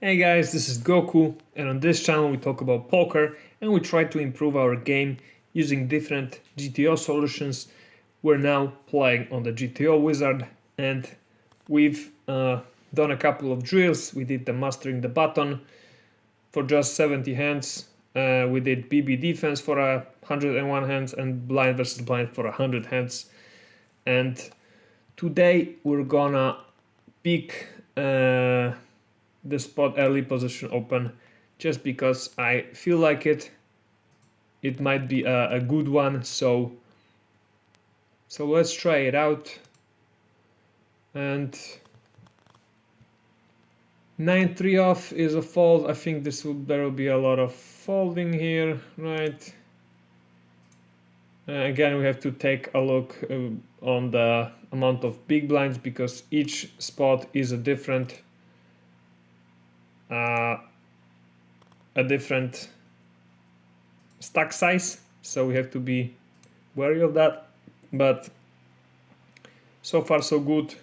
Hey guys, this is Goku, and on this channel we talk about poker and we try to improve our game using different GTO solutions. We're now playing on the GTO Wizard and we've done a couple of drills. We did the Mastering the Button for just 70 hands. We did BB Defense for 101 hands and Blind versus Blind for 100 hands. And today we're gonna pick the spot early position open just because I feel like it might be a good one, so let's try it out. And 9-3 off is a fold. I think there will be a lot of folding here, right? Again, we have to take a look on the amount of big blinds because each spot is a different stack size, so we have to be wary of that. But so far so good.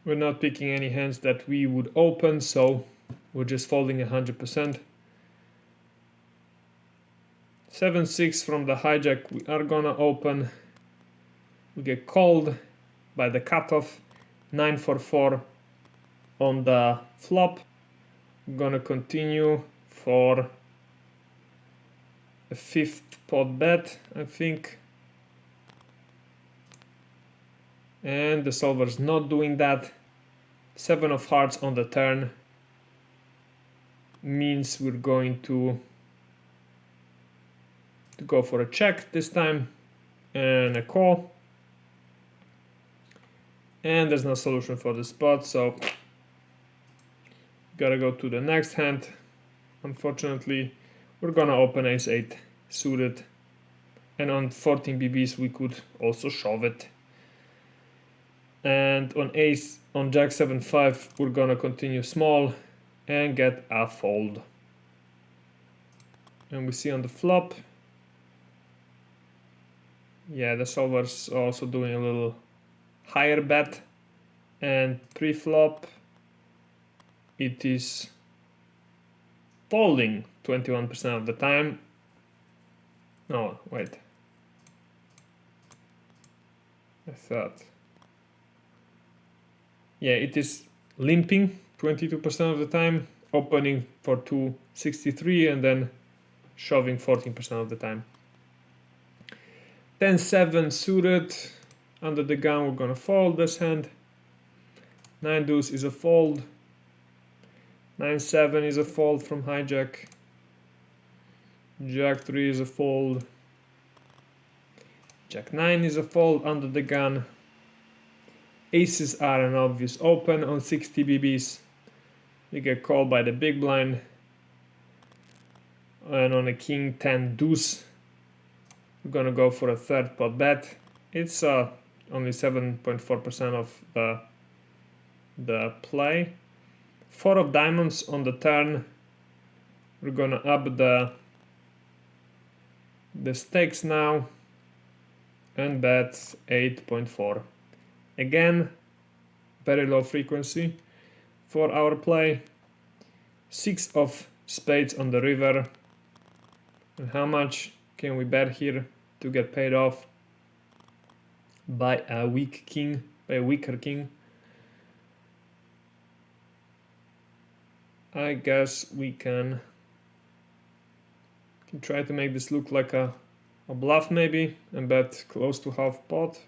We're not picking any hands that we would open, so we're just folding 100%. 7-6 from the hijack we are gonna open. We get called by the cutoff. 9-4 on the flop. I'm gonna continue for a 5th pot bet, I think. And the solver's not doing that. 7 of hearts on the turn means we're going to go for a check this time and a call. And there's no solution for the spot, so gotta go to the next hand. Unfortunately, we're gonna open ace-8 suited, and on 14 BBs we could also shove it. And on jack 7-5 we're gonna continue small and get a fold. And we see on the flop, yeah, the solver's also doing a little higher bet, and pre-flop it is folding 21% of the time. No, wait. I thought. Yeah, it is limping 22% of the time, opening for 263 and then shoving 14% of the time. 10-7 suited, under the gun we're gonna fold this hand. 9 deuce is a fold. 9-7 is a fold from hijack. Jack 3 is a fold. Jack 9 is a fold under the gun. Aces are an obvious open on 60 BBs. You get called by the big blind. And on a king 10 deuce, we're gonna go for a 3rd pot bet. It's only 7.4% of the play. 4 of diamonds on the turn. We're gonna up the stakes now and bet 8.4. Again, very low frequency for our play. 6 of spades on the river. And how much can we bet here to get paid off by a weaker king? I guess we can try to make this look like a bluff maybe and bet close to half pot,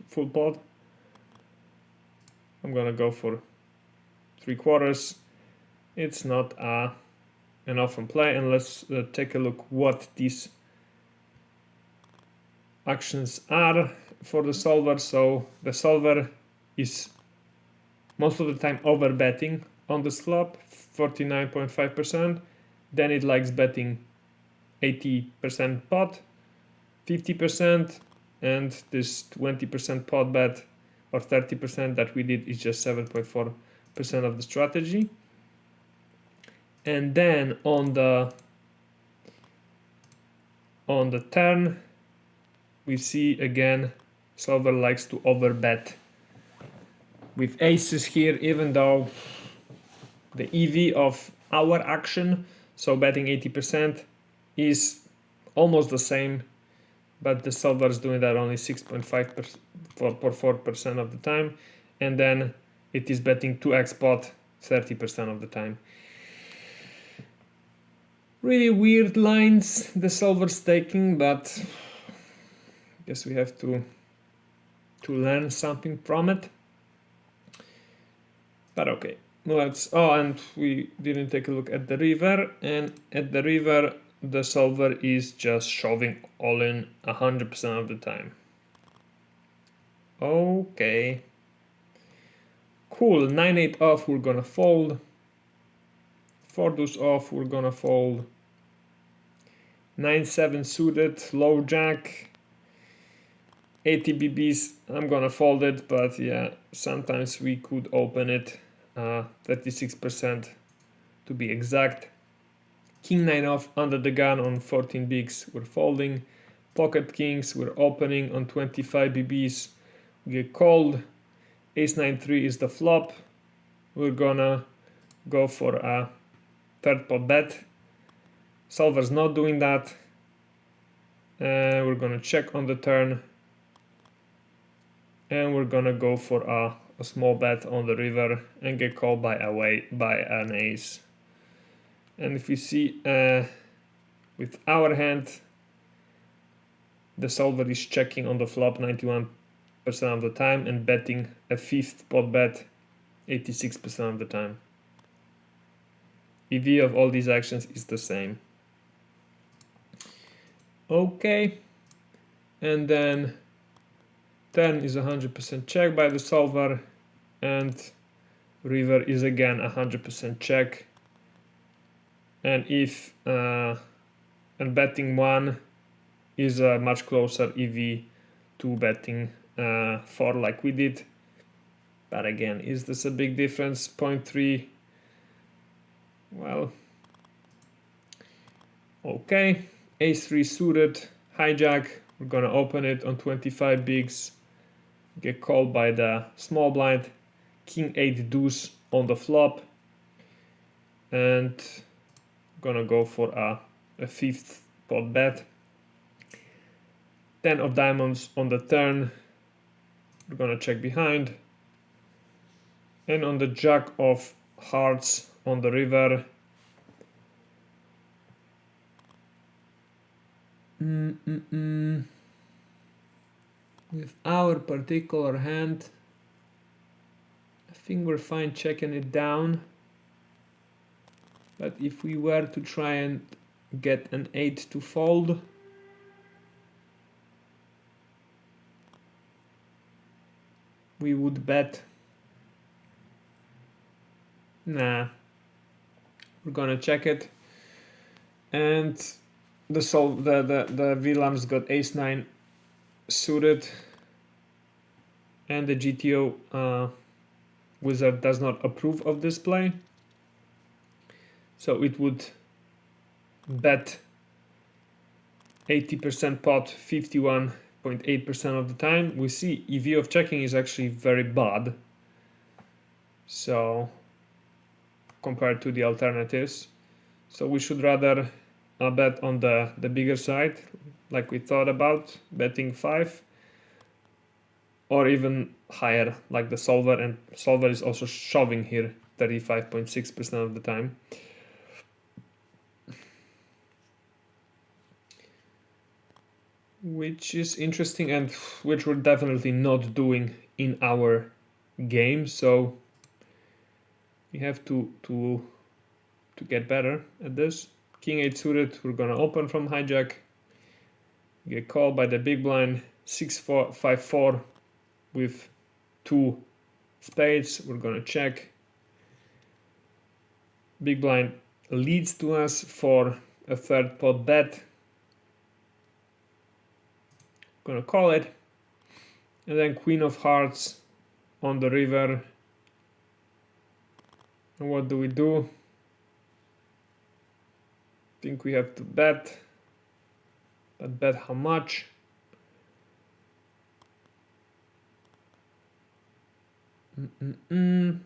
full pot. I'm gonna go for 3/4. It's not an often play, and let's take a look what these actions are for the solver. So the solver is most of the time over betting on this flop, 49.5%. Then it likes betting 80% pot, 50%, and this 20% pot bet or 30% that we did is just 7.4% of the strategy. And then on the turn we see again solver likes to overbet with aces here, even though the EV of our action, so betting 80%, is almost the same, but the solver is doing that only 6.5% of the time, and then it is betting 2x pot 30% of the time. Really weird lines the solver's taking, but I guess we have to learn something from it. But okay, let's. Oh, and we didn't take a look at the river, and at the river the solver is just shoving all in 100% of the time. Okay, cool. 9-8 off, we're gonna fold. 4 deuce off, we're gonna fold. 9-7 suited, low jack. 80 BBs, I'm gonna fold it, but yeah, sometimes we could open it. 36% to be exact. King 9 off under the gun on 14 bigs, we're folding. Pocket kings, we're opening on 25 BBs, we get called. Ace 9-3 is the flop. We're gonna go for a third pot bet. Solver's not doing that. We're gonna check on the turn. And we're gonna go for a small bet on the river and get called by an ace. And if you see with our hand, the solver is checking on the flop 91% of the time and betting a fifth pot bet 86% of the time. EV of all these actions is the same. Okay, and then turn is 100% check by the solver, and river is again 100% check. And if and betting 1 is a much closer EV to betting 4 like we did. But again, is this a big difference? 0.3. Well, okay. Ace 3 suited, hijack. We're gonna open it on 25 bigs. Get called by the small blind. King 8 deuce on the flop. And gonna go for a fifth pot bet. 10 of diamonds on the turn. We're gonna check behind. And on the jack of hearts on the river. With our particular hand, I think we're fine checking it down. But if we were to try and get an 8 to fold, we would bet. Nah, we're gonna check it. And the VLAN's got ace 9 suited, and the GTO Wizard does not approve of this play. So it would bet 80% pot 51.8% of the time. We see EV of checking is actually very bad. So compared to the alternatives. So we should rather bet on the bigger side, like we thought about, betting 5. Or even higher, like the solver, and solver is also shoving here 35.6% of the time. Which is interesting, and which we're definitely not doing in our game, so we have to get better at this. King 8 suited, we're gonna open from hijack, get called by the big blind. 6-4, 5-4 with 2 spades, we're gonna check. Big blind leads to us for a third pot bet. Gonna call it. And then queen of hearts on the river. And what do we do? Think we have to bet. But bet how much? I'm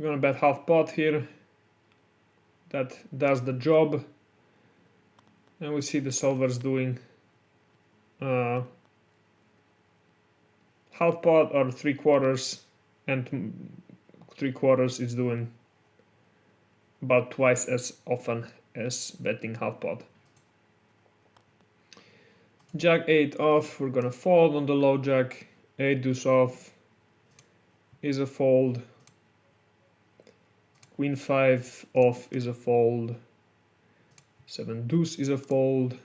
gonna bet half pot here. That does the job. And we see the solvers doing half pot or 3/4, and 3/4 is doing about twice as often as betting half pot. Jack 8 off, we're gonna fold on the low jack. 8 deuce off is a fold. Queen 5 off is a fold. 7 deuce is a fold.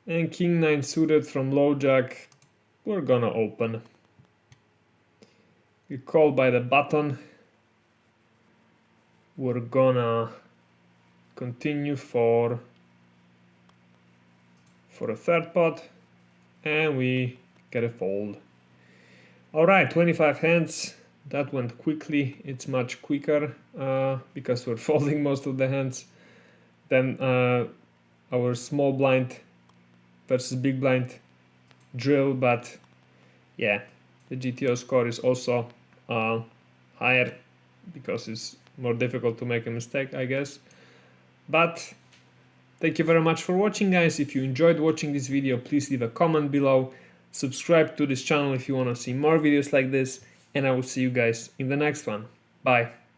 And king 9 suited from low jack, we're gonna open. We call by the button. We're gonna continue for a third pot, and we get a fold. Alright, 25 hands. That went quickly. It's much quicker because we're folding most of the hands than our small blind versus big blind drill, but yeah, the GTO score is also higher because it's more difficult to make a mistake, I guess. But thank you very much for watching, guys. If you enjoyed watching this video, please leave a comment below. Subscribe to this channel if you want to see more videos like this, and I will see you guys in the next one. Bye.